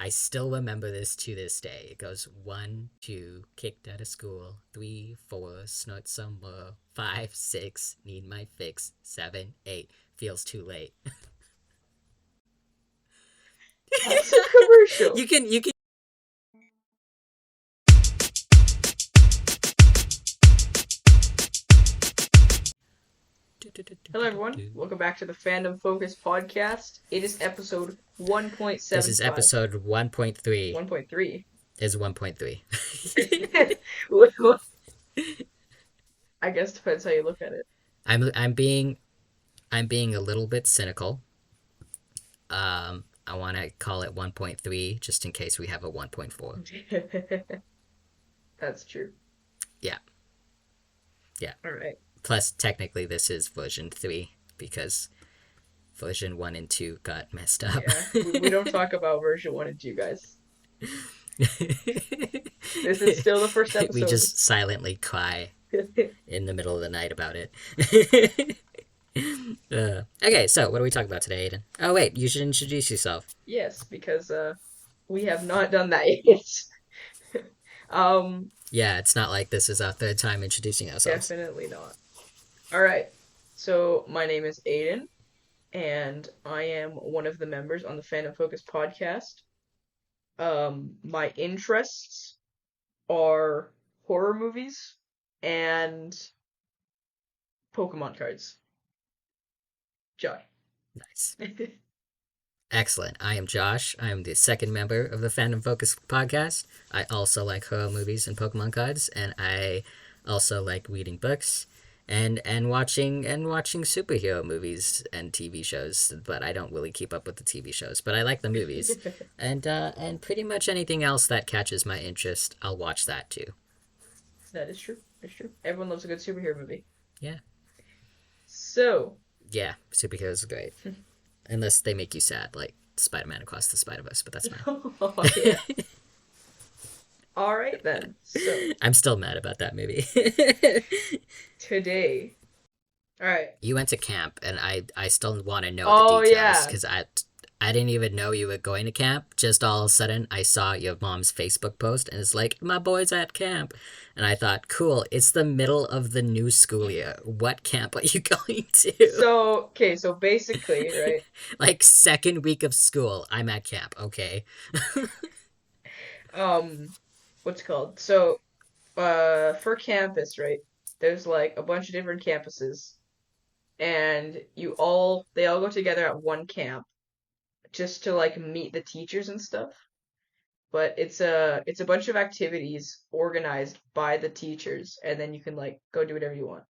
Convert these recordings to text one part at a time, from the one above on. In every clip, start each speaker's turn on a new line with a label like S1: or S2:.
S1: I still remember this to this day. It goes 1, 2, kicked out of school. 3, 4, snort some more. 5, 6, need my fix. 7, 8, feels too late.
S2: That's a commercial.
S1: You can.
S2: Hello, everyone. Welcome back to the Fandom Focus podcast. It is episode 1.75.
S1: This is episode 1.3.
S2: 1.3
S1: is 1.3.
S2: I guess depends how you look at it.
S1: I'm being a little bit cynical. I want to call it 1.3 just in case we have a 1.4.
S2: That's true.
S1: Yeah.
S2: All right.
S1: Plus, technically, this is version 3 because version 1 and 2 got messed up.
S2: Yeah, we don't talk about version 1 and 2, guys. This is still the first episode.
S1: We just silently cry in the middle of the night about it. Okay, so what are we talking about today, Aiden? Oh, wait, you should introduce yourself.
S2: Yes, because we have not done that yet.
S1: Yeah, it's not like this is our third time introducing ourselves.
S2: Definitely not. All right. So my name is Aiden, and I am one of the members on the Fandom Focus podcast. My interests are horror movies and Pokemon cards. Josh.
S1: Nice. Excellent. I am Josh. I am the second member of the Fandom Focus podcast. I also like horror movies and Pokemon cards, and I also like reading books and watching superhero movies and TV shows. But I don't really keep up with the TV shows, but I like the movies, and pretty much anything else that catches my interest, I'll watch that too.
S2: That is true. It's true. Everyone loves a good superhero movie.
S1: Yeah.
S2: So.
S1: Yeah, superheroes are great. Unless they make you sad, like Spider-Man Across the Spider-Verse, but that's fine.
S2: Oh, yeah. All right, then. So
S1: I'm still mad about that movie.
S2: Today. All right.
S1: You went to camp, and I still want to know the details, because I didn't even know you were going to camp. Just all of a sudden, I saw your mom's Facebook post, and it's like, my boy's at camp. And I thought, cool, it's the middle of the new school year. What camp are you going to?
S2: So basically, right?
S1: Like, second week of school, I'm at camp, okay.
S2: What's it called? So, for campus, right? There's like a bunch of different campuses, and they all go together at one camp just to like meet the teachers and stuff. But it's a bunch of activities organized by the teachers, and then you can like go do whatever you want.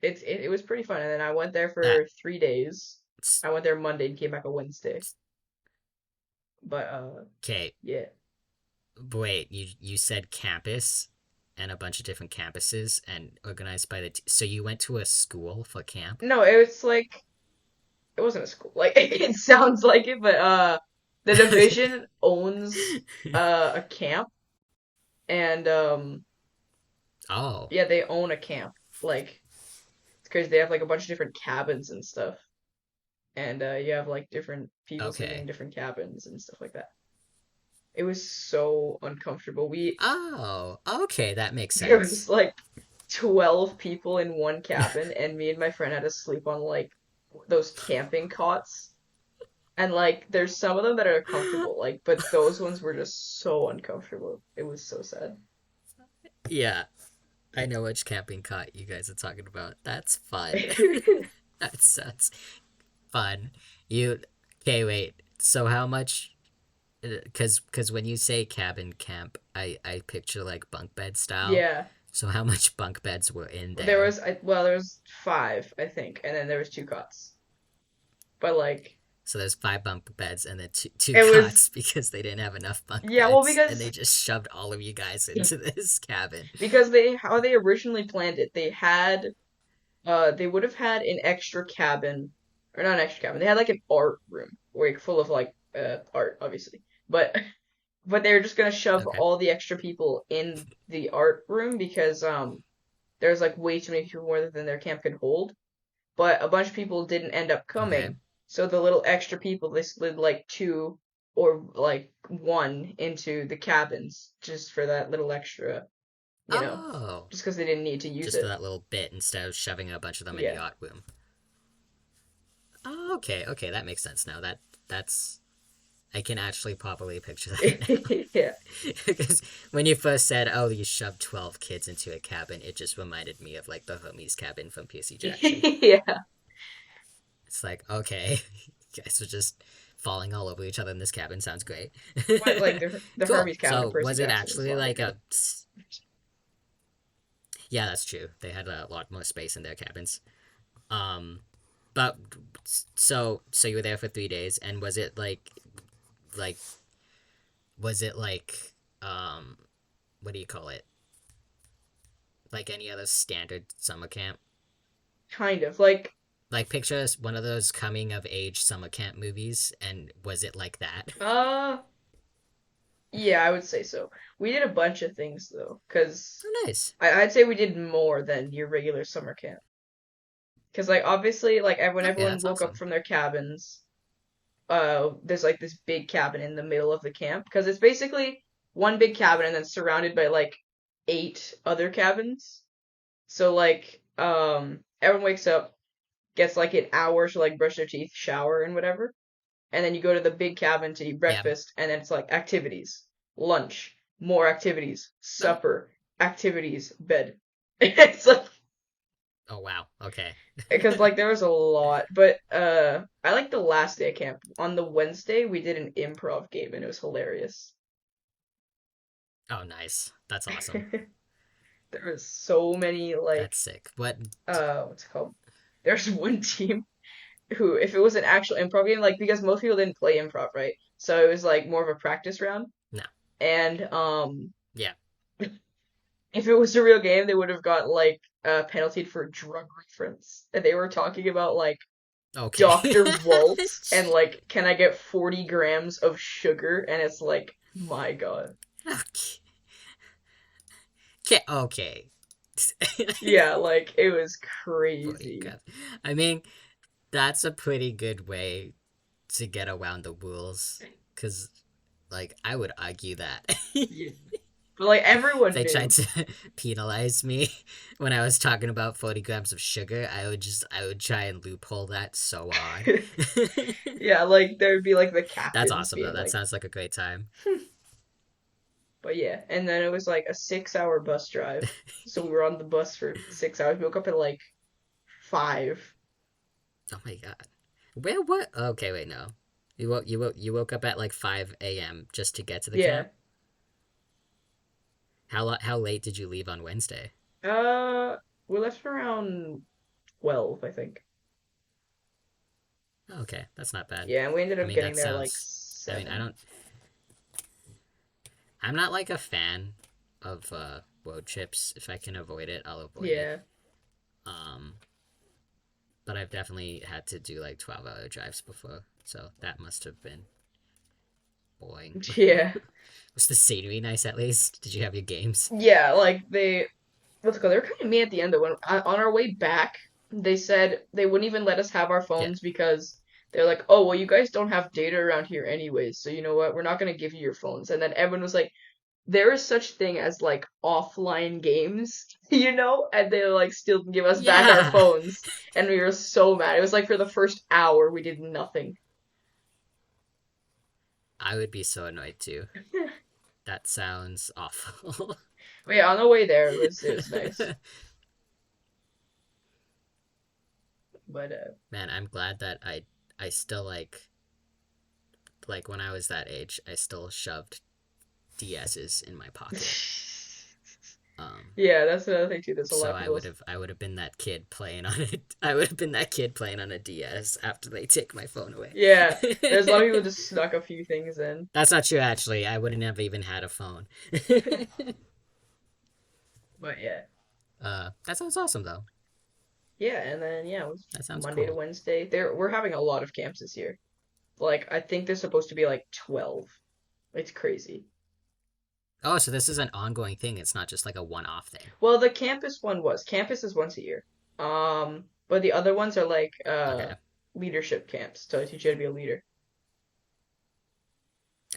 S2: It was pretty fun, and then I went there for 3 days. I went there Monday and came back on Wednesday. But
S1: okay.
S2: Yeah.
S1: Wait, you said campus and a bunch of different campuses and organized by so you went to a school for camp?
S2: No, it was like it wasn't a school. Like it sounds like it, but the division owns a camp, and
S1: oh
S2: yeah, they own a camp. Like it's because they have like a bunch of different cabins and stuff, and you have like different people sleeping in different cabins and stuff like that. It was so uncomfortable.
S1: Okay, that makes sense.
S2: There was like 12 people in one cabin, and me and my friend had to sleep on like those camping cots. And like there's some of them that are comfortable, like, but those ones were just so uncomfortable. It was so sad.
S1: Yeah. I know which camping cot you guys are talking about. That's fun. That's fun. Okay, wait. So how much? Because when you say cabin camp, I picture like bunk bed style.
S2: Yeah.
S1: So how much bunk beds were in there?
S2: There was 5, I think, and then there was 2 cots. But like.
S1: So there's 5 bunk beds and then two cots because they didn't have enough bunk beds.
S2: Yeah, well, because
S1: and they just shoved all of you guys into this cabin.
S2: Because how they originally planned it, they would have had an extra cabin, or not an extra cabin. They had like an art room, like full of like art, obviously. But they were just gonna shove all the extra people in the art room because there's like way too many people more than their camp could hold. But a bunch of people didn't end up coming. So the little extra people, they slid like two or like one into the cabins just for that little extra, you know,
S1: Oh,
S2: just because they didn't need to use
S1: just for
S2: it.
S1: that little bit instead of shoving a bunch of them in the
S2: Yeah.
S1: yacht room. Oh, okay, okay, that makes sense now. That's I can actually properly picture that now.
S2: Yeah.
S1: Because when you first said, "Oh, you shoved 12 kids into a cabin," it just reminded me of like the homies cabin from Percy Jackson.
S2: Yeah.
S1: It's like, okay, you guys are just falling all over each other in this cabin. Sounds great.
S2: But like the
S1: Cool.
S2: Hermes cabin in
S1: So,
S2: Percy
S1: was it
S2: Jackson is a
S1: actually
S2: lot
S1: like
S2: bigger.
S1: a? Yeah, that's true. They had a lot more space in their cabins. Um, but so you were there for 3 days, and like was it like what do you call it? Like any other standard summer camp?
S2: Kind of like
S1: Like picture one of those coming of age summer camp movies, and was it like that?
S2: uh yeah, I would say so. We did a bunch of things though, because
S1: Oh, nice.
S2: I'd say we did more than your regular summer camp. Because like obviously like when
S1: Okay,
S2: everyone
S1: that's
S2: woke up
S1: awesome.
S2: from their cabins, there's like this big cabin in the middle of the camp because it's basically one big cabin and then surrounded by like eight other cabins. So like everyone wakes up, gets like an hour to like brush their teeth, shower and whatever. And then you go to the big cabin to eat
S1: Yeah.
S2: breakfast and then it's like activities, lunch, more activities,
S1: Oh.
S2: supper, activities, bed. It's like
S1: Oh wow. Okay.
S2: because like there was a lot, but I like the last day of camp. On the Wednesday, we did an improv game and it was hilarious.
S1: Oh, nice. That's awesome.
S2: There was so many like
S1: That's sick. What?
S2: what's it called? There's one team who, if it was an actual improv game, like because most people didn't play improv, right? So it was like more of a practice round.
S1: No.
S2: And
S1: Yeah.
S2: if it was a real game, they would have got like penaltied for drug reference. And they were talking about like
S1: Okay.
S2: Dr. Walt and like, can I get 40 grams of sugar? And it's like, my God.
S1: Okay. Okay. Okay.
S2: Yeah, like it was
S1: 40
S2: crazy.
S1: cups. I mean, that's a pretty good way to get around the rules. Because, like, I would argue that.
S2: Yeah. But like everyone
S1: They tried
S2: knew.
S1: to penalize me when I was talking about 40 grams of sugar, I would try and loophole that so hard.
S2: Yeah, like there'd be like the
S1: That's
S2: captains
S1: awesome though.
S2: being
S1: That
S2: like,
S1: sounds like a great time.
S2: but yeah. And then it was like a 6 hour bus drive. So we were on the bus for 6 hours. We woke up at like 5.
S1: Oh my god. Where what? Okay, wait, no. You woke up at like 5 a.m. just to get to the
S2: Yeah.
S1: camp? How late did you leave on Wednesday?
S2: Uh, we left around 12, I think.
S1: Okay, that's not bad.
S2: Yeah, and we ended
S1: I
S2: up
S1: mean,
S2: getting
S1: that
S2: there like
S1: sounds I mean,
S2: 7.
S1: I'm not like a fan of road trips. If I can avoid it, I'll avoid it.
S2: Yeah.
S1: Um but I've definitely had to do like 12-hour drives before. So that must have been boring.
S2: Yeah.
S1: Was the scenery nice at least? Did you have your games?
S2: Yeah, like what's it called? They were kind of mean at the end though. When on our way back, they said they wouldn't even let us have our
S1: Yeah.
S2: phones because they're like, "Oh, well, you guys don't have data around here anyways, so you know what? We're not gonna give you your phones." And then everyone was like, "There is such thing as like offline games, you know?" And they like still give us back our
S1: Yeah.
S2: phones, and we were so mad. It was like for the first hour we did nothing.
S1: I would be so annoyed too. That sounds awful.
S2: But yeah, on the way there it was nice. But
S1: Man, I'm glad that I still like when I was that age, I still shoved DSs in my pocket. Um
S2: yeah, that's another thing too. There's a lot
S1: so
S2: of
S1: I
S2: people.
S1: would have I would have been that kid playing on it. I would have been that kid playing on a DS after they take my phone away.
S2: Yeah, there's a lot of people just snuck a few things in.
S1: That's not true actually. I would have never even had a phone.
S2: But yeah,
S1: That sounds awesome though.
S2: yeah, and then yeah, it was
S1: That sounds
S2: Monday to
S1: cool.
S2: Wednesday. We're having a lot of camps this year. Like I think there's supposed to be like 12. It's crazy.
S1: Oh, so this is an ongoing thing. It's not just like a one-off thing.
S2: Well, the campus one was. Campus is once a year. But the other ones are like
S1: Okay.
S2: leadership camps to teach you how to be a leader.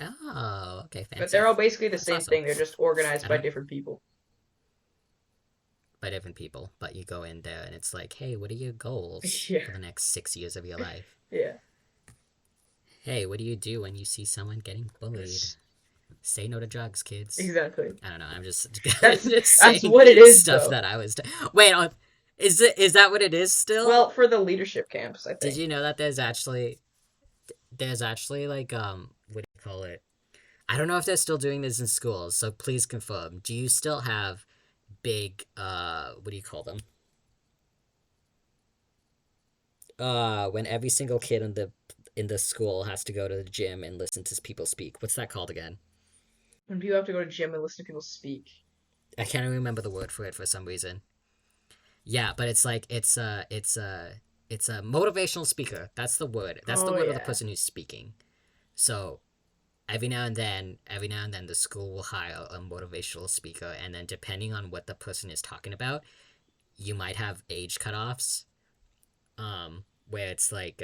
S1: Oh, okay,
S2: But they're
S1: fancy.
S2: all basically the
S1: That's
S2: same
S1: awesome.
S2: thing. They're just organized
S1: I
S2: by
S1: don't
S2: different people.
S1: by different people, but you go in there and it's like, hey, what are your goals
S2: Yeah,
S1: for the next 6 years of your life?
S2: yeah.
S1: Hey, what do you do when you see someone getting bullied? Say no to drugs, kids.
S2: Exactly.
S1: I don't know. I'm just
S2: That's
S1: just
S2: that's
S1: saying
S2: what it is,
S1: stuff
S2: though.
S1: that I was. Wait, is that what it is still?
S2: Well, for the leadership camps, I
S1: Did
S2: think.
S1: you know that there's actually like what do you call it? I don't know if they're still doing this in schools, so please confirm. Do you still have big what do you call them? When every single kid in the school has to go to the gym and listen to people speak. What's that called again?
S2: When people have to go to gym and listen to people speak.
S1: I can't remember the word for it for some reason. Yeah, but it's like it's a motivational speaker. That's the word. That's the
S2: Oh
S1: word of the
S2: yeah.
S1: person who's speaking. So every now and then, the school will hire a motivational speaker, and then depending on what the person is talking about, you might have age cutoffs. Where it's like,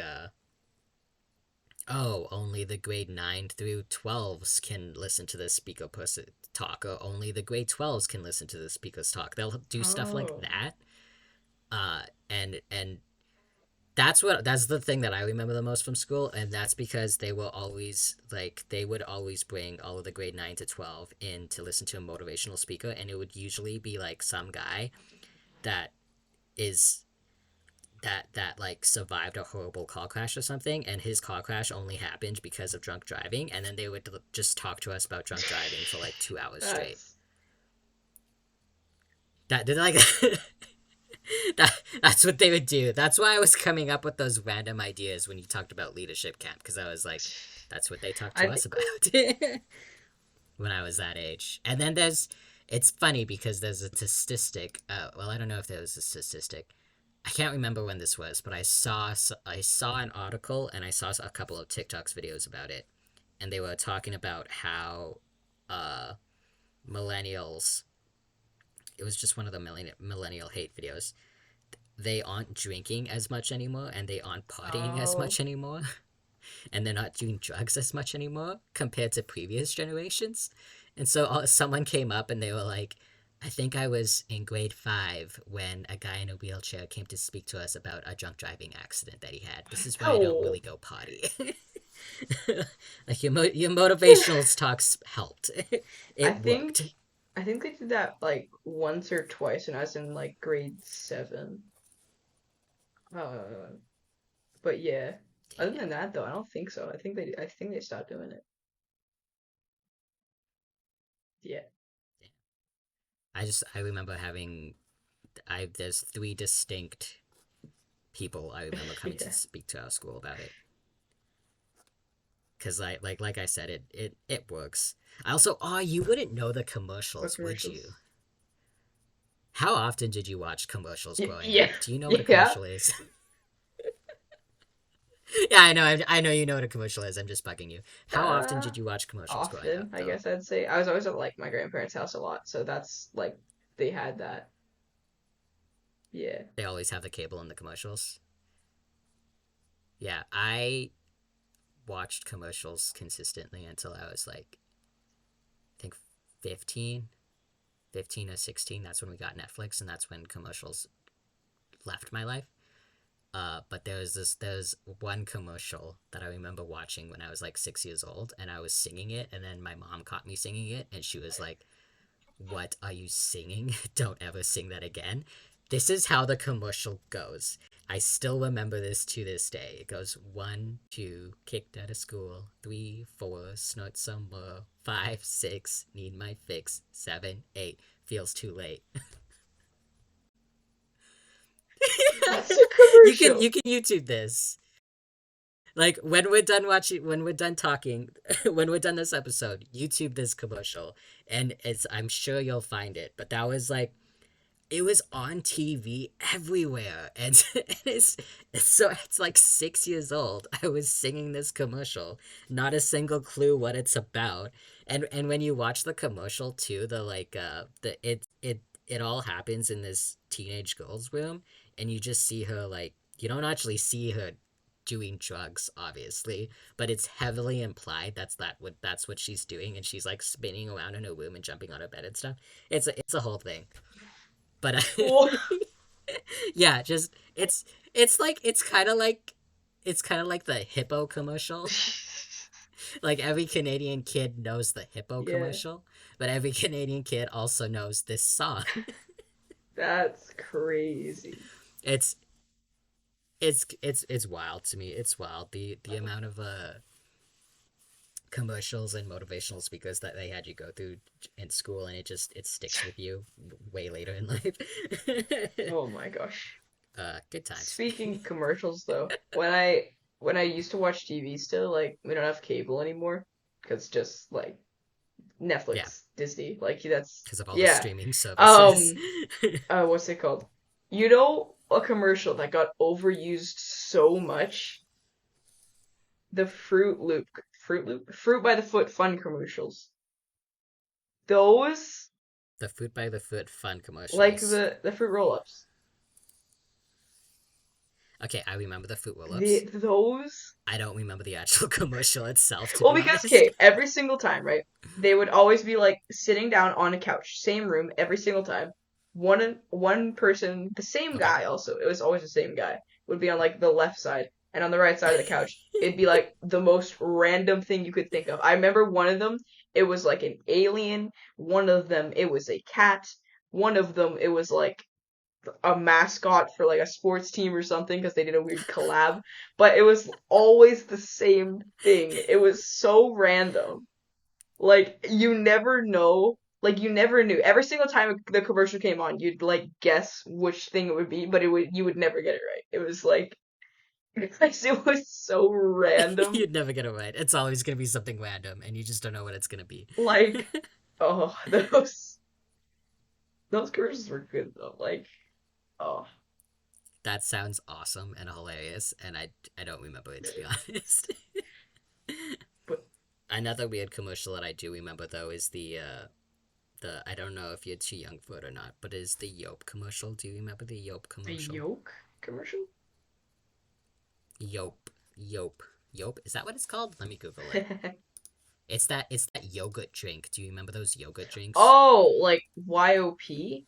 S1: oh, only the grade 9 through 12s can listen to the speaker person talk, or only the grade 12s can listen to the speakers talk. They'll do stuff like
S2: Oh.
S1: that. And that's the thing that I remember the most from school, and that's because they would always bring all of the grade 9 to 12 in to listen to a motivational speaker, and it would usually be like some guy that is that like survived a horrible car crash or something, and his car crash only happened because of drunk driving, and then they would just talk to us about drunk driving for like 2 hours straight.
S2: That's
S1: That did like that's what they would do. That's why I was coming up with those random ideas when you talked about leadership camp, because I was like, that's what they talked
S2: I
S1: to us
S2: think
S1: about when I was that age. And then it's funny because there's a statistic. Well, I don't know if there was a statistic. I can't remember when this was, but I saw an article and I saw a couple of TikToks videos about it, and they were talking about how uh, millennials. It was just one of the millennial hate videos. They aren't drinking as much anymore, and they aren't partying as
S2: oh
S1: much anymore, and they're not doing drugs as much anymore compared to previous generations. And so someone came up and they were like, I think I was in grade 5 when a guy in a wheelchair came to speak to us about a drunk driving accident that he had. This is why I don't
S2: no.
S1: really go party. Like your motivational talks helped.
S2: I
S1: It
S2: think
S1: worked.
S2: I think they did that like once or twice when I was in like grade 7. Uh, but yeah. Other than that though, I don't think so. I think they stopped doing it. Yeah.
S1: I remember having I there's 3 distinct people I remember coming to
S2: Yeah.
S1: speak to our school about it, because like I said, it works. I also, oh, you wouldn't know the
S2: What
S1: commercials, would you?
S2: commercials?
S1: How often did you watch commercials growing
S2: Yeah.
S1: up? Do you know what a
S2: Yeah.
S1: commercial is? Yeah, I know you know what a commercial is. I'm just bugging you. How often
S2: Uh
S1: did you watch commercials growing up,
S2: Often, I
S1: though?
S2: guess I'd say. I was always at like my grandparents' house a lot, so that's like they had that. Yeah.
S1: They always have the cable in the commercials. Yeah, I watched commercials consistently until I was like, I think 15, 15 or 16. That's when we got Netflix, and that's when commercials left my life. But there's one commercial that I remember watching when I was like 6 years old, and I was singing it, and then my mom caught me singing it, and she was like, "What are you singing? Don't ever sing that again." This is how the commercial goes. I still remember this to this day. It goes 1, 2, kicked out of school. 3, 4, snort some more. 5, 6, need my fix. 7, 8, feels too late.
S2: That's a commercial.
S1: You can YouTube this. Like when we're done talking, when we're done this episode, YouTube this commercial, and I'm sure you'll find it. But that was like it was on TV everywhere, and it's like 6 years old. I was singing this commercial, not a single clue what it's about, and when you watch the commercial too, the like the it all happens in this teenage girl's room, and you just see her like you don't actually see her doing drugs, obviously, but it's heavily implied that's what she's doing, and she's like spinning around in her room and jumping on her bed and stuff. It's a whole thing. But
S2: What?
S1: yeah, just it's kind of like the hippo commercial. Like every Canadian kid knows the hippo
S2: Yeah,
S1: commercial, but every Canadian kid also knows this song.
S2: that's crazy.
S1: It's it's wild to me. It's wild the amount of commercials and motivational speakers that they had you go through in school, and it sticks with you way later in life.
S2: Oh my gosh.
S1: Good times.
S2: Speaking commercials though, when I used to watch TV still, like we don't have cable anymore because just like
S1: Yeah,
S2: Netflix, Disney, like that's
S1: because of all the
S2: yeah.
S1: streaming services.
S2: Um, what's it called? You know, a commercial that got overused so much, the Fruit by the Foot fun commercials. Those
S1: The Food by the Foot fun
S2: like
S1: commercials.
S2: the fruit roll-ups.
S1: Okay, I remember the Fruit Roll-Ups.
S2: Those
S1: I don't remember the actual commercial itself, to
S2: well,
S1: be
S2: because
S1: honest.
S2: okay, every single time, right? They would always be like sitting down on a couch, same room every single time. One person, the same
S1: Okay.
S2: guy also. It was always the same guy. Would be on like the left side, and on the right side of the couch, it'd be like the most random thing you could think of. I remember one of them, it was like an alien. One of them, it was a cat. One of them, it was like a mascot for like a sports team or something because they did a weird collab, but it was always the same thing. It was so random. Like you never know. Like you never knew. Every single time the commercial came on, you'd like guess which thing it would be, but it would you would never get it right. It was like it was so random.
S1: You'd never get it right. It's always going to be something random, and you just don't know what it's going to be.
S2: Like oh those commercials were good though. Like oh
S1: That sounds awesome and hilarious, and I don't remember it, to be honest.
S2: but
S1: Another weird commercial that I do remember, though, is the I don't know if you're too young for it or not, but is the Yope commercial. Do you remember the Yope
S2: a
S1: commercial?
S2: yolk commercial?
S1: Yope. Yope. Yope? Is that what it's called? Let me Google it. It's that yogurt drink. Do you remember those yogurt drinks?
S2: Oh, like YOP?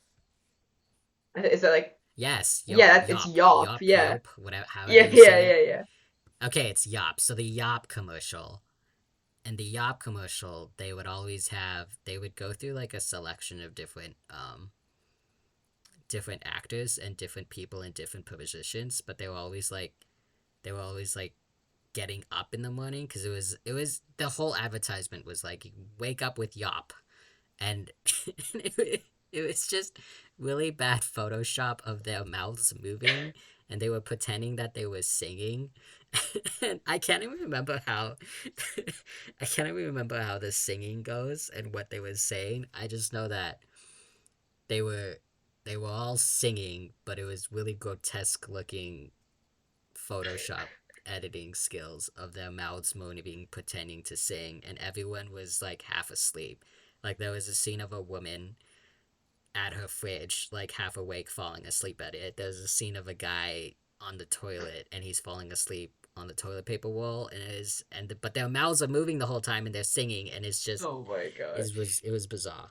S2: Is that like
S1: Yes,
S2: yeah, it's
S1: Yop,
S2: Yop.
S1: Yop,
S2: Yeah.
S1: Yope, whatever, however
S2: Yeah,
S1: you
S2: yeah,
S1: say it.
S2: yeah, yeah.
S1: Okay, it's Yop. So the Yop commercial, and the Yop commercial, they would go through like a selection of different actors and different people in different positions, but they were always like getting up in the morning because it was the whole advertisement was like wake up with Yop, and it was just really bad Photoshop of their mouths moving, and they were pretending that they were singing. And I can't even remember how I can't even remember how the singing goes and what they were saying. I just know that they were they were all singing, but it was really grotesque looking Photoshop editing skills of their mouths moving, pretending to sing, and everyone was like half asleep. Like there was a scene of a woman at her fridge, like half awake, falling asleep at it. There's a scene of a guy on the toilet, and he's falling asleep on the toilet paper roll, and but their mouths are moving the whole time, and they're singing, and it's just
S2: Oh my gosh.
S1: it was bizarre.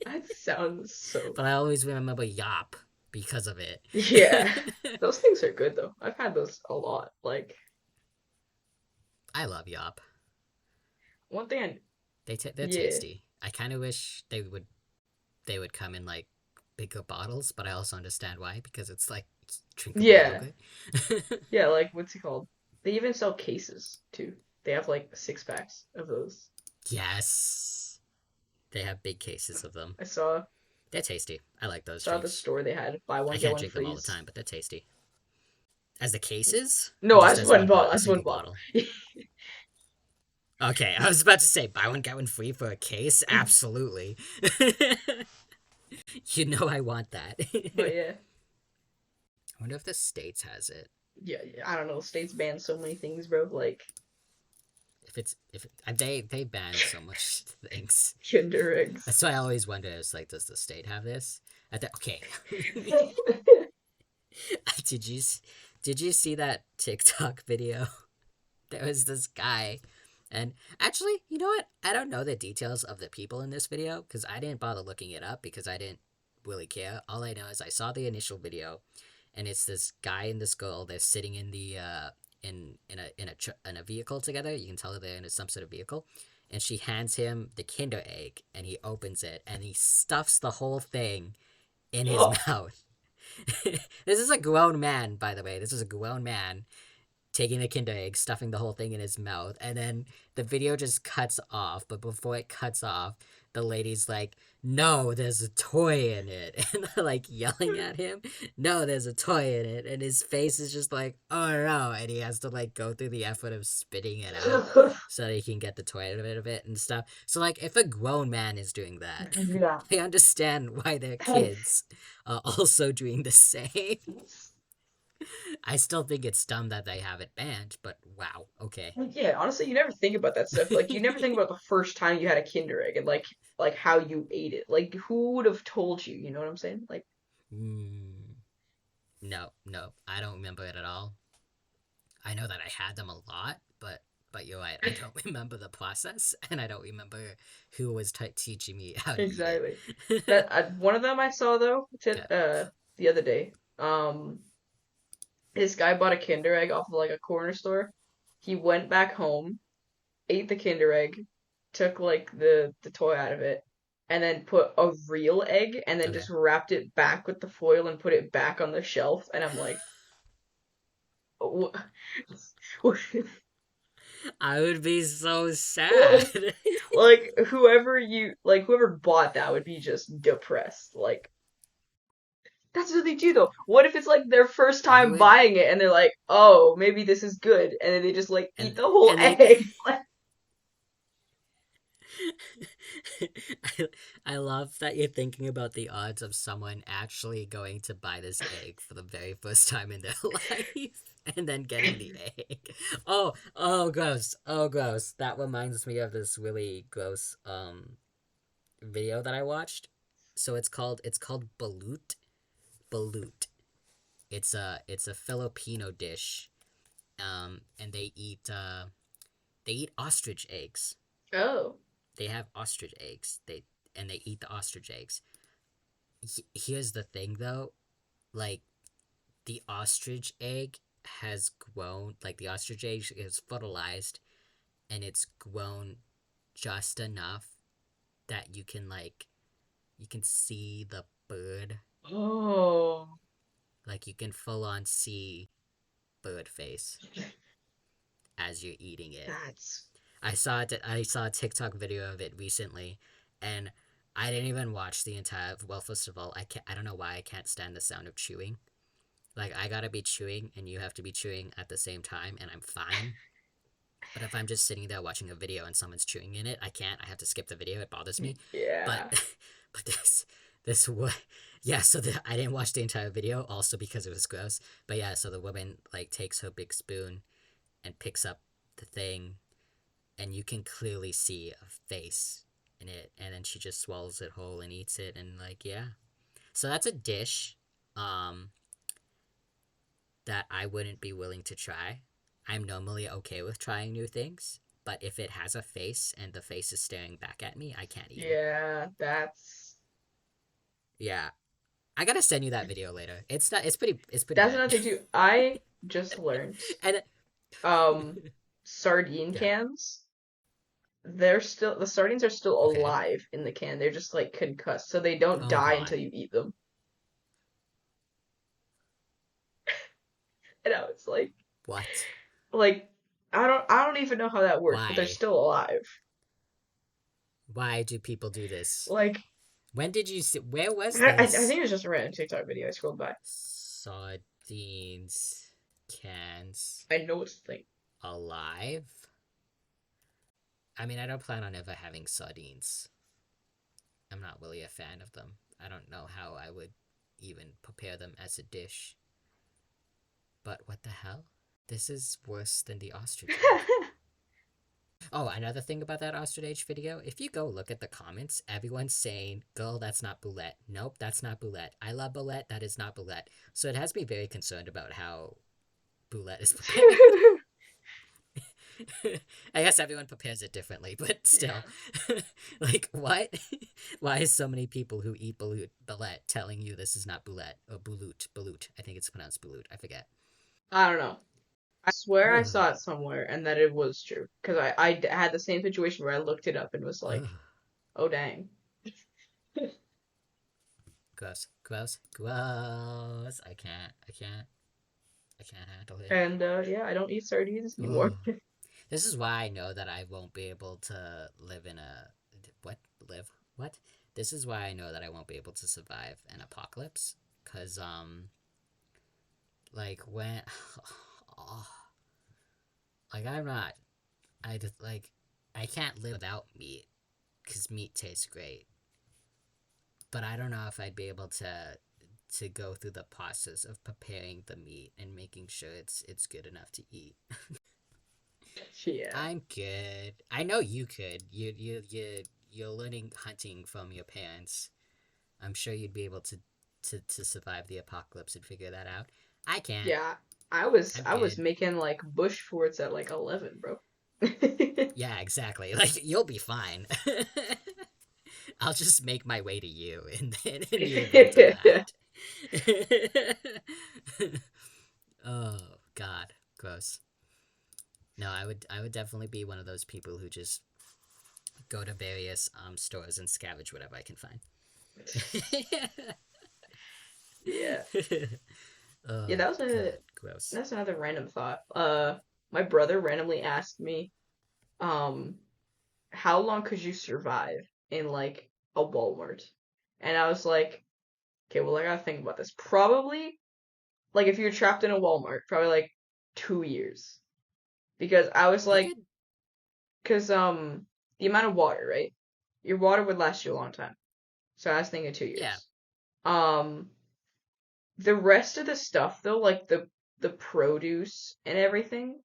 S2: That sounds so.
S1: But I always remember Yop because of it.
S2: Yeah. Those things are good though. I've had those a lot. Like
S1: I love Yop.
S2: one thing I
S1: They're
S2: yeah.
S1: tasty. I kind of wish they would come in like bigger bottles, but I also understand why because it's like drinkable
S2: Yeah.
S1: yogurt.
S2: Yeah, like what's it called? They even sell cases too. They have like six packs of those.
S1: Yes, they have big cases of them.
S2: I
S1: They're tasty. I like those
S2: saw at the
S1: drinks.
S2: store they had buy
S1: I
S2: one get
S1: can't
S2: one
S1: drink them all the
S2: freeze.
S1: time, but they're tasty. As the cases, or
S2: No,
S1: just
S2: as
S1: as
S2: one
S1: one
S2: bottle,
S1: a
S2: as one
S1: single
S2: bottle.
S1: bottle. Okay, I was about to say buy one get one free for a case. Absolutely. You know I want that.
S2: But
S1: I
S2: yeah.
S1: wonder if the States has it.
S2: Yeah, yeah, I don't know. States ban so many things, bro. Like
S1: If they ban so much things.
S2: Kinder eggs.
S1: That's why I always wonder. Is like, does the state have this? Okay. did you Did you see that TikTok video? There was this guy, and actually, you know what? I don't know the details of the people in this video because I didn't bother looking it up because I didn't really care. All I know is I saw the initial video, and it's this guy and this girl. They're sitting in the in a vehicle together. You can tell they're in some sort of vehicle, and she hands him the Kinder egg, and he opens it, and he stuffs the whole thing in his mouth. This is a grown man, by the way. This is a grown man taking the Kinder egg, stuffing the whole thing in his mouth, and then the video just cuts off. But before it cuts off, the lady's like, "No, there's a toy in it," and they're like yelling at him, "No, there's a toy in it," and his face is just like, "Oh no," and he has to like go through the effort of spitting it out so that he can get the toy out of it and stuff. So like, if a grown man is doing that,
S2: Yeah.
S1: I understand why their kids are also doing the same. I still think it's dumb that they have it banned, but wow, okay.
S2: Yeah, honestly, you never think about that stuff. Like, you never think about the first time you had a Kinder Egg and like how you ate it. Like, who would have told you? You know what I'm saying? Like,
S1: Mm, no, no, I don't remember it at all. I know that I had them a lot, but you're right. I don't remember the process, and I don't remember who was teaching me how to eat
S2: exactly.
S1: it.
S2: That one of them I saw though,
S1: Yeah.
S2: the other day. This guy bought a Kinder Egg off of like a corner store. He went back home, ate the Kinder Egg, took like the toy out of it, and then put a real egg and then
S1: Okay.
S2: just wrapped it back with the foil and put it back on the shelf. And I'm like, "Wh-
S1: I would be so sad.
S2: like, like whoever bought that would be just depressed. Like that's what they do though. What if it's like their first
S1: I
S2: time
S1: would,
S2: buying it and they're like, oh, maybe this is good, and then they just like eat
S1: and
S2: the whole
S1: and they
S2: egg.
S1: I love that you're thinking about the odds of someone actually going to buy this egg for the very first time in their life and then getting the egg. Oh, gross. Oh, gross. That reminds me of this really gross video that I watched. So it's called balut. Balut. It's a Filipino dish. And they eat ostrich eggs.
S2: Oh.
S1: They have ostrich eggs. They eat the ostrich eggs. Here's the thing though, like the ostrich egg has grown, like the ostrich egg is fertilized and it's grown just enough that you can see the bird,
S2: Oh.
S1: like you can full on see bird face as you're eating it.
S2: That's
S1: I saw a TikTok video of it recently, and I didn't even watch the entire. Well, first of all, I don't know why I can't stand the sound of chewing. Like I gotta be chewing, and you have to be chewing at the same time, and I'm fine. But if I'm just sitting there watching a video and someone's chewing in it, I can't. I have to skip the video. It bothers me. But
S2: yeah.
S1: but this what. Yeah, so I didn't watch the entire video, also because it was gross. But yeah, so the woman like takes her big spoon and picks up the thing, and you can clearly see a face in it, and then she just swallows it whole and eats it, and like, yeah. So that's a dish um that I wouldn't be willing to try. I'm normally okay with trying new things, but if it has a face and the face is staring back at me, I can't eat it.
S2: Yeah,
S1: Yeah, I gotta send you that video later. It's pretty
S2: that's
S1: bad.
S2: another thing too. I just learned
S1: And
S2: um sardine
S1: yeah,
S2: cans, the sardines are still
S1: okay.
S2: alive in the can. They're just like concussed, so they don't
S1: Oh
S2: die
S1: god.
S2: until you eat them. And I was
S1: What?
S2: like I don't even know how that works, but they're
S1: Why?
S2: still alive.
S1: Why do people do this?
S2: Like
S1: When did you see? Where was
S2: I think
S1: this?
S2: it was just a random TikTok video I scrolled by.
S1: Sardines cans
S2: I know it's a thing.
S1: alive? I mean, I don't plan on ever having sardines. I'm not really a fan of them. I don't know how I would even prepare them as a dish. But what the hell? This is worse than the ostrich egg. Oh, another thing about that ostrich egg video, if you go look at the comments, everyone's saying, girl, that's not boulette. Nope, that's not boulette. I love boulette, that is not boulette. So it has me very concerned about how boulette is prepared. I guess everyone prepares it differently, but still, like what? Why is so many people who eat boulette telling you this is not boulette or balut? I think it's pronounced balut. I forget.
S2: I don't know. I swear I
S1: Ugh,
S2: saw it somewhere and that it was true. Because I had the same situation where I looked it up and was like,
S1: ugh.
S2: oh dang.
S1: Gross, gross, gross. I can't handle it.
S2: And yeah, I don't eat sardines anymore.
S1: Ugh. This is why I know that I won't be able to live in a what live what. This is why I know that I won't be able to survive an apocalypse. Cause like when, oh, like I'm not. I just like I can't live without meat because meat tastes great. But I don't know if I'd be able to go through the process of preparing the meat and making sure it's good enough to eat.
S2: Yeah.
S1: I'm good. I know you could. You're learning hunting from your parents. I'm sure you'd be able to survive the apocalypse and figure that out. I can't.
S2: Yeah. I was
S1: I'm
S2: I was
S1: good.
S2: making like bush forts at like 11, bro.
S1: Yeah, exactly. Like you'll be fine. I'll just make my way to you in the event of that. Oh God, gross. No, I would definitely be one of those people who just go to various stores and scavenge whatever I can find.
S2: Yeah. Yeah,
S1: Oh God, gross.
S2: that's another random thought. My brother randomly asked me, um, how long could you survive in like a Walmart? And I was like, okay, well, I gotta think about this. Probably, like, if you're trapped in a Walmart, probably like 2 years. Because I was
S1: I
S2: like,
S1: could,
S2: because the amount of water, right? Your water would last you a long time. So I was thinking two
S1: yeah,
S2: years. Um, the rest of the stuff though, like the produce and everything,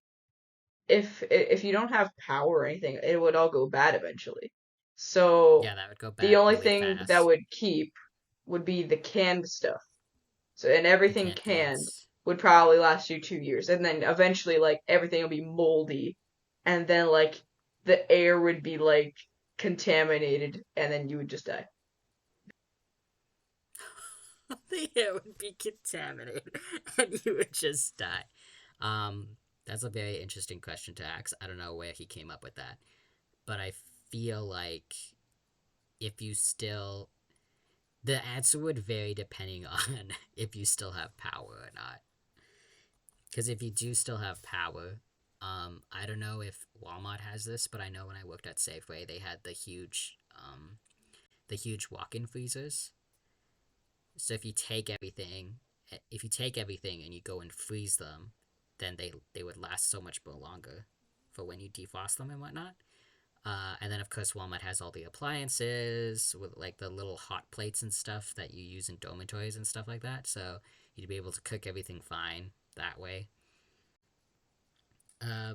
S2: if you don't have power or anything, it would all go bad eventually. So
S1: yeah, that would go
S2: the
S1: bad
S2: only
S1: really
S2: thing that
S1: fast.
S2: would keep would be the canned stuff. So and
S1: The
S2: everything
S1: canned
S2: canned
S1: goods.
S2: would probably last you 2 years, and then eventually like everything will be moldy, and then like the air would be like contaminated, and then you would just die.
S1: The air would be contaminated, and you would just die. Um, that's a very interesting question to ask. I don't know where he came up with that, but I feel like if you still, the answer would vary depending on if you still have power or not. Because if you do still have power, I don't know if Walmart has this, but I know when I worked at Safeway, they had the huge walk-in freezers. So if you take everything and you go and freeze them, then they would last so much more longer for when you defrost them and whatnot. And then of course Walmart has all the appliances with like the little hot plates and stuff that you use in dormitories and stuff like that. So you'd be able to cook everything fine that way.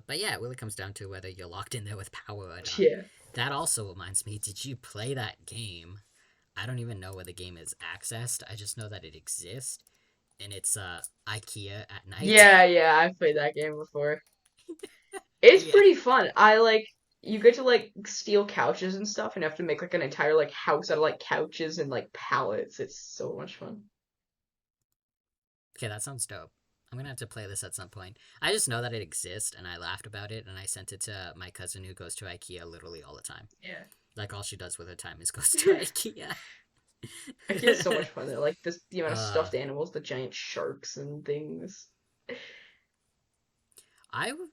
S1: But yeah, it really comes down to whether you're locked in there with power or not.
S2: Yeah.
S1: That also reminds me, did you play that game? I don't even know where the game is accessed. I just know that it exists, and it's IKEA at night.
S2: Yeah, yeah, I've played that game before. It's
S1: Yeah.
S2: pretty fun. I like you get to like steal couches and stuff and have to make like an entire like house out of like couches and like pallets. It's so much fun.
S1: Okay, that sounds dope. I'm gonna have to play this at some point. I just know that it exists, and I laughed about it, and I sent it to my cousin who goes to IKEA literally all the time.
S2: Yeah.
S1: Like all she does with her time is goes to IKEA.
S2: IKEA's so much fun. There. Like this the amount of
S1: uh,
S2: stuffed animals, the giant sharks and things.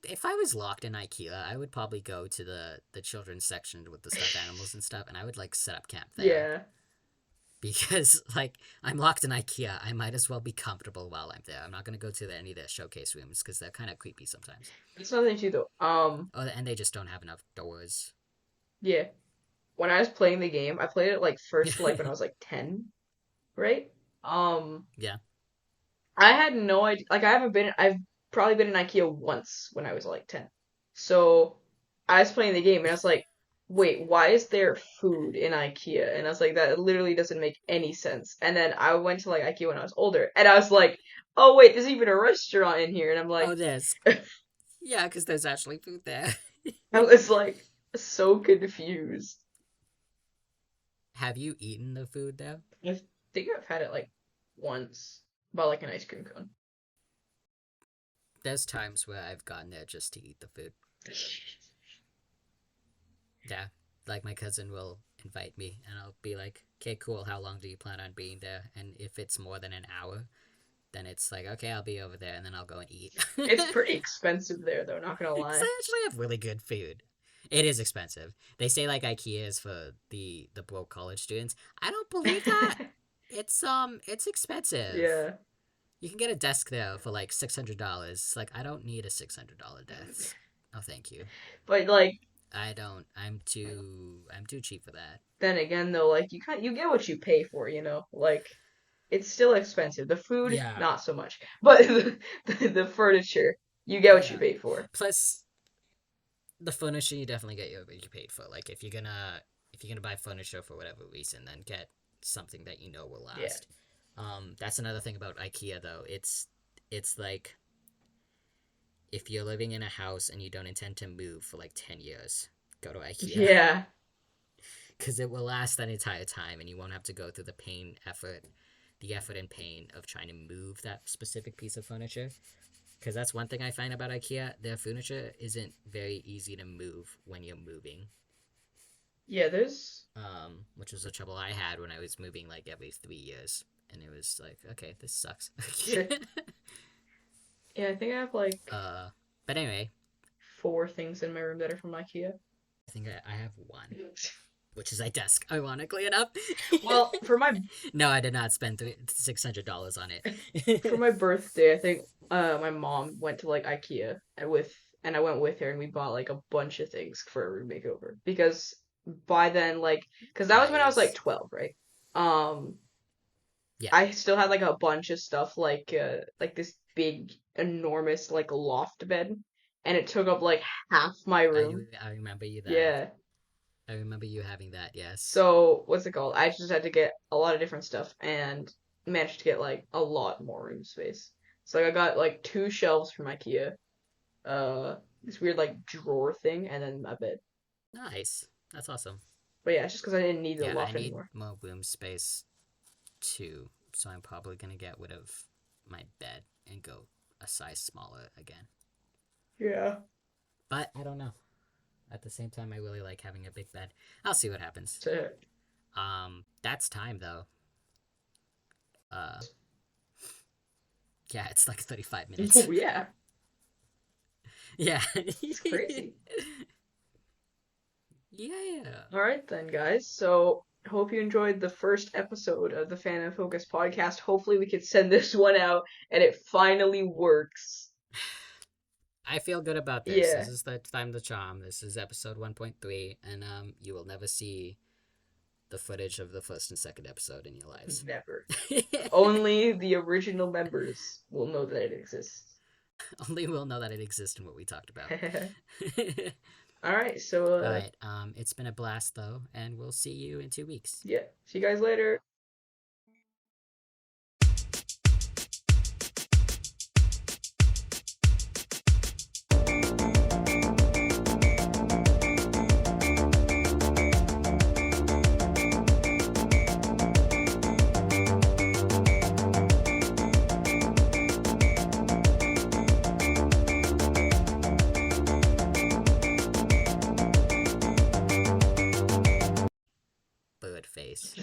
S1: if I was locked in IKEA, I would probably go to the children's section with the stuffed animals and stuff, and I would like set up camp there
S2: Yeah.
S1: because like I'm locked in IKEA. I might as well be comfortable while I'm there. I'm not gonna go to any of their showcase rooms because they're kind of creepy sometimes.
S2: It's another thing too though.
S1: Oh, and they just don't have enough doors.
S2: Yeah. When I was playing the game, I played it like first like when I was like 10, right? Um
S1: Yeah.
S2: I had no idea. Like, I've probably been in IKEA once when I was like 10. So I was playing the game and I was like, wait, why is there food in IKEA? And I was like, that literally doesn't make any sense. And then I went to like IKEA when I was older and I was like, oh wait, there's even a restaurant in here, and I'm
S1: Oh,
S2: like,
S1: there's yeah, because there's actually food there.
S2: I was like so confused.
S1: Have you eaten the food though?
S2: I think I've had it like once, about like an ice cream cone.
S1: There's times where I've gone there just to eat the food. Yeah, like my cousin will invite me, and I'll be like, "Okay, cool. How long do you plan on being there?" And if it's more than an hour, then it's like, "Okay, I'll be over there," and then I'll go and eat.
S2: It's pretty expensive there, though. Not gonna
S1: Because they
S2: lie.
S1: actually have really good food. It is expensive. They say like IKEA is for the broke college students. I don't believe that. It's expensive.
S2: Yeah,
S1: You can get a desk there for like $600. Like I don't need a $600 desk. Oh, thank you.
S2: but like
S1: I don't. I'm too cheap for that.
S2: then again, though, like you get what you pay for, you know. Like it's still expensive. The food,
S1: Yeah.
S2: not so much, but the furniture, you get what you
S1: Yeah.
S2: pay for.
S1: Plus, the furniture you definitely get what you paid for. Like if you're gonna buy furniture for whatever reason, then get something that you know will
S2: Yeah,
S1: last. That's another thing about IKEA though. It's like if you're living in a house and you don't intend to move for like 10 years, go to IKEA
S2: yeah,
S1: because it will last that entire time, and you won't have to go through the effort and pain of trying to move that specific piece of furniture. Because that's one thing I find about IKEA. Their furniture isn't very easy to move when you're moving.
S2: yeah. There's
S1: Which was the trouble I had when I was moving like every 3 years. And it was like, okay, this sucks.
S2: yeah. I think I have like
S1: uh, but anyway,
S2: 4 things in my room that are from IKEA.
S1: I think I have one, which is a desk, ironically enough.
S2: Well,
S1: No, I did not spend $600 on it.
S2: for my birthday, I think my mom went to like IKEA and I went with her and we bought like a bunch of things for a room makeover because by then like because that was when I was like
S1: Nice.
S2: 12, right? Um,
S1: Yeah,
S2: I still had like a bunch of stuff like this big enormous like loft bed and it took up like half my
S1: I
S2: room.
S1: I remember you that.
S2: Yeah.
S1: I remember you having that. Yes.
S2: So what's it called? I just had to get a lot of different stuff and managed to get like a lot more room space. So like, I got like 2 shelves from IKEA, this weird like drawer thing, and then my bed.
S1: Nice. That's awesome.
S2: But yeah, it's just because I didn't need the
S1: Yeah, I
S2: loft
S1: need
S2: anymore.
S1: more room space too, so I'm probably gonna get rid of my bed and go a size smaller again.
S2: Yeah.
S1: But I don't know. At the same time, I really like having a big bed. I'll see what happens.
S2: So
S1: That's time though. Uh, yeah, it's like 35 minutes.
S2: oh yeah,
S1: Yeah.
S2: it's crazy.
S1: Yeah.
S2: All right then, guys. So hope you enjoyed the first episode of the Fandom Focus podcast. Hopefully we can send this one out and it finally works.
S1: I feel good about this.
S2: Yeah.
S1: This is the time to charm. This is episode 1.3, and you will never see the footage of the first and second episode in your lives.
S2: Never. Only the original members will know that it exists.
S1: Only we'll know that it exists and what we talked about.
S2: All right, so
S1: All right. It's been a blast though, and we'll see you in 2 weeks.
S2: yeah, see you guys later.
S1: Bird face.